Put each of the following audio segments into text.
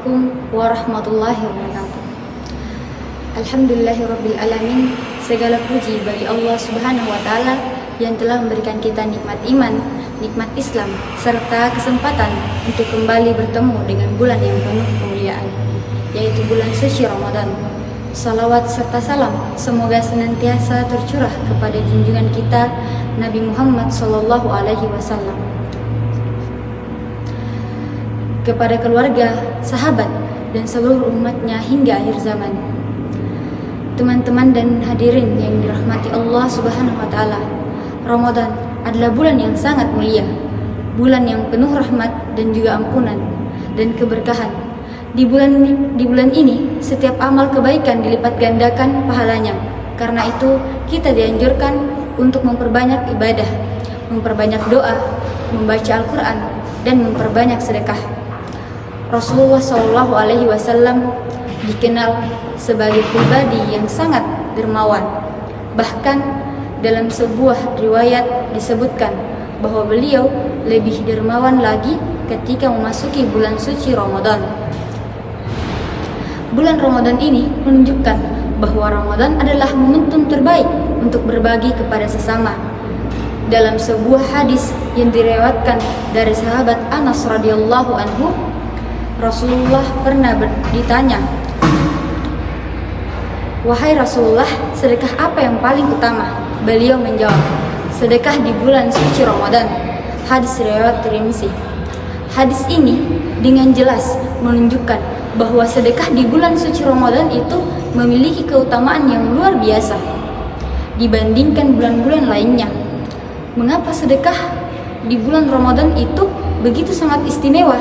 Assalamualaikum warahmatullahi wabarakatuh. Alhamdulillahirrabbilalamin. Segala puji bagi Allah subhanahu wa ta'ala yang telah memberikan kita nikmat iman, nikmat Islam, serta kesempatan untuk kembali bertemu dengan bulan yang penuh kemuliaan, yaitu bulan suci Ramadan. Salawat serta salam semoga senantiasa tercurah kepada junjungan kita Nabi Muhammad SAW, kepada keluarga, sahabat, dan seluruh umatnya hingga akhir zaman. Teman-teman dan hadirin yang dirahmati Allah Subhanahu wa Ta'ala, Ramadan adalah bulan yang sangat mulia, bulan yang penuh rahmat dan juga ampunan dan keberkahan. Di bulan ini setiap amal kebaikan dilipat gandakan pahalanya. Karena itu kita dianjurkan untuk memperbanyak ibadah, memperbanyak doa, membaca Al-Quran, dan memperbanyak sedekah. Rasulullah SAW dikenal sebagai pribadi yang sangat dermawan. Bahkan dalam sebuah riwayat disebutkan bahwa beliau lebih dermawan lagi ketika memasuki bulan suci Ramadan. Bulan Ramadan ini menunjukkan bahwa Ramadan adalah momentum terbaik untuk berbagi kepada sesama. Dalam sebuah hadis yang diriwayatkan dari sahabat Anas radhiyallahu anhu, Rasulullah pernah ditanya, "Wahai Rasulullah, sedekah apa yang paling utama?" Beliau menjawab, "Sedekah di bulan suci Ramadan." Hadis riwayat Tirmizi. Hadis ini dengan jelas menunjukkan bahwa sedekah di bulan suci Ramadan itu memiliki keutamaan yang luar biasa dibandingkan bulan-bulan lainnya. Mengapa sedekah di bulan Ramadan itu begitu sangat istimewa?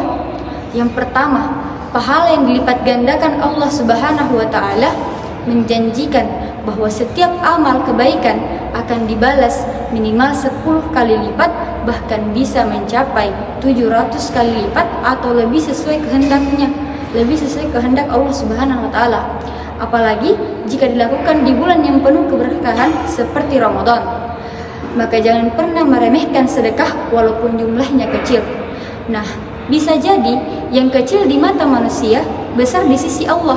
Yang pertama, pahala yang dilipat gandakan Allah Subhanahu wa Ta'ala menjanjikan bahwa setiap amal kebaikan akan dibalas minimal 10 kali lipat, bahkan bisa mencapai 700 kali lipat atau lebih sesuai kehendak Allah Subhanahu wa Ta'ala. Apalagi jika dilakukan di bulan yang penuh keberkahan seperti Ramadan. Maka jangan pernah meremehkan sedekah walaupun jumlahnya kecil. Nah, bisa jadi yang kecil di mata manusia besar di sisi Allah.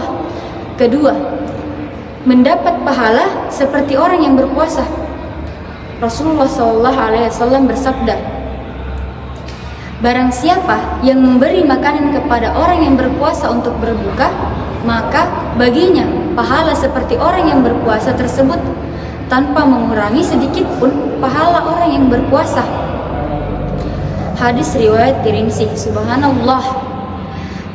Kedua, mendapat pahala seperti orang yang berpuasa. Rasulullah SAW bersabda, "Barang siapa yang memberi makanan kepada orang yang berpuasa untuk berbuka, maka baginya pahala seperti orang yang berpuasa tersebut, tanpa mengurangi sedikit pun pahala orang yang berpuasa." Hadis riwayat Tirmizi. Subhanallah,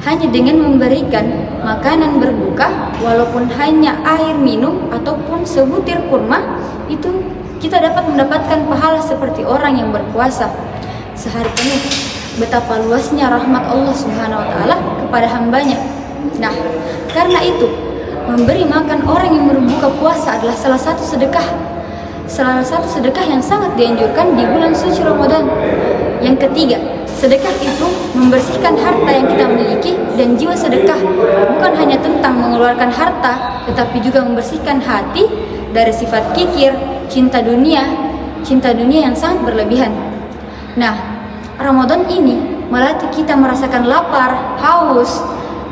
hanya dengan memberikan makanan berbuka, walaupun hanya air minum ataupun sebutir kurma, itu kita dapat mendapatkan pahala seperti orang yang berpuasa sehari penuh. Betapa luasnya rahmat Allah Subhanahu wa Ta'ala kepada hambanya. Nah, karena itu memberi makan orang yang berbuka puasa adalah salah satu sedekah yang sangat dianjurkan di bulan suci Ramadan. Yang ketiga, sedekah itu membersihkan harta yang kita miliki, dan jiwa sedekah bukan hanya tentang mengeluarkan harta, tetapi juga membersihkan hati dari sifat kikir, cinta dunia yang sangat berlebihan. Nah, Ramadan ini melatih kita merasakan lapar, haus,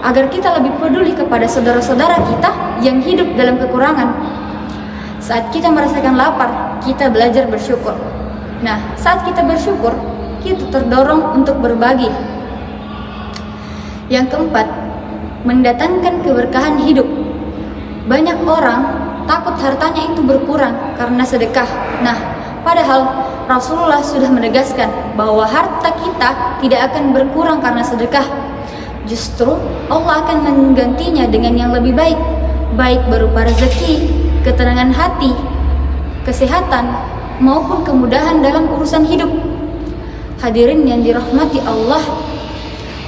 agar kita lebih peduli kepada saudara-saudara kita yang hidup dalam kekurangan. Saat kita merasakan lapar, kita belajar bersyukur. Nah, saat kita bersyukur, kita terdorong untuk berbagi. Yang keempat, mendatangkan keberkahan hidup. Banyak orang takut hartanya itu berkurang karena sedekah. Nah, padahal Rasulullah sudah menegaskan bahwa harta kita tidak akan berkurang karena sedekah. Justru Allah akan menggantinya dengan yang lebih baik, baik berupa rezeki, ketenangan hati, kesehatan, maupun kemudahan dalam urusan hidup. Hadirin yang dirahmati Allah,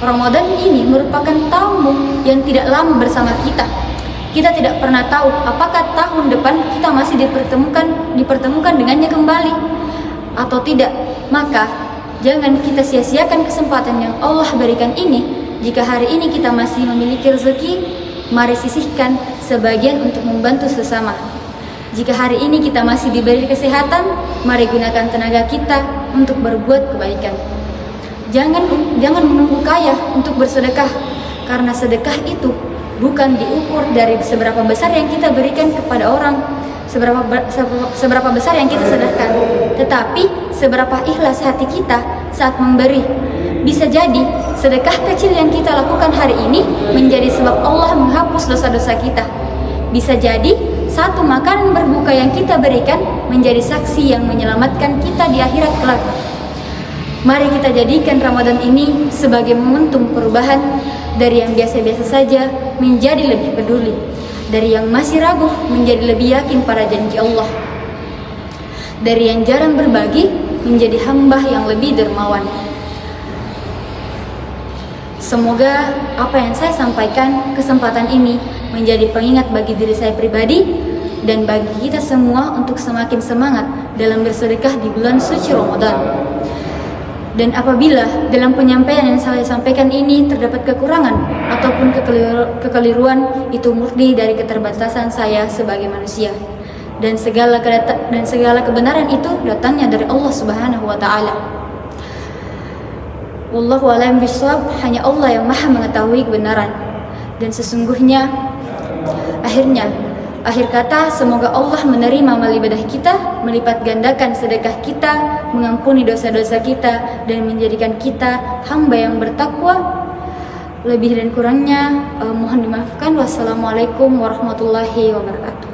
Ramadan ini merupakan tamu yang tidak lama bersama kita. Kita tidak pernah tahu apakah tahun depan kita masih dipertemukan dengannya kembali atau tidak. Maka jangan kita sia-siakan kesempatan yang Allah berikan ini. Jika hari ini kita masih memiliki rezeki, mari sisihkan sebagian untuk membantu sesama. Jika hari ini kita masih diberi kesehatan, mari gunakan tenaga kita untuk berbuat kebaikan. Jangan menunggu kaya untuk bersedekah, karena sedekah itu bukan diukur dari seberapa besar yang kita berikan kepada orang, seberapa besar yang kita sedekahkan, tetapi seberapa ikhlas hati kita saat memberi. Bisa jadi sedekah kecil yang kita lakukan hari ini menjadi sebab Allah menghapus dosa-dosa kita. Bisa jadi satu makanan berbuka yang kita berikan menjadi saksi yang menyelamatkan kita di akhirat kelak. Mari kita jadikan Ramadan ini sebagai momentum perubahan dari yang biasa-biasa saja menjadi lebih peduli, dari yang masih ragu menjadi lebih yakin pada janji Allah, dari yang jarang berbagi menjadi hamba yang lebih dermawan. Semoga apa yang saya sampaikan kesempatan ini menjadi pengingat bagi diri saya pribadi dan bagi kita semua untuk semakin semangat dalam bersedekah di bulan suci Ramadan. Dan apabila dalam penyampaian yang saya sampaikan ini terdapat kekurangan ataupun kekeliruan, itu murni dari keterbatasan saya sebagai manusia. Dan segala kebenaran itu datangnya dari Allah Subhanahu wa taala. Wallahu a'lam bishawab, hanya Allah yang Maha mengetahui kebenaran. Dan sesungguhnya akhir kata, semoga Allah menerima amal ibadah kita, melipat gandakan sedekah kita, mengampuni dosa-dosa kita, dan menjadikan kita hamba yang bertakwa. Lebih dan kurangnya mohon dimaafkan. Wassalamualaikum warahmatullahi wabarakatuh.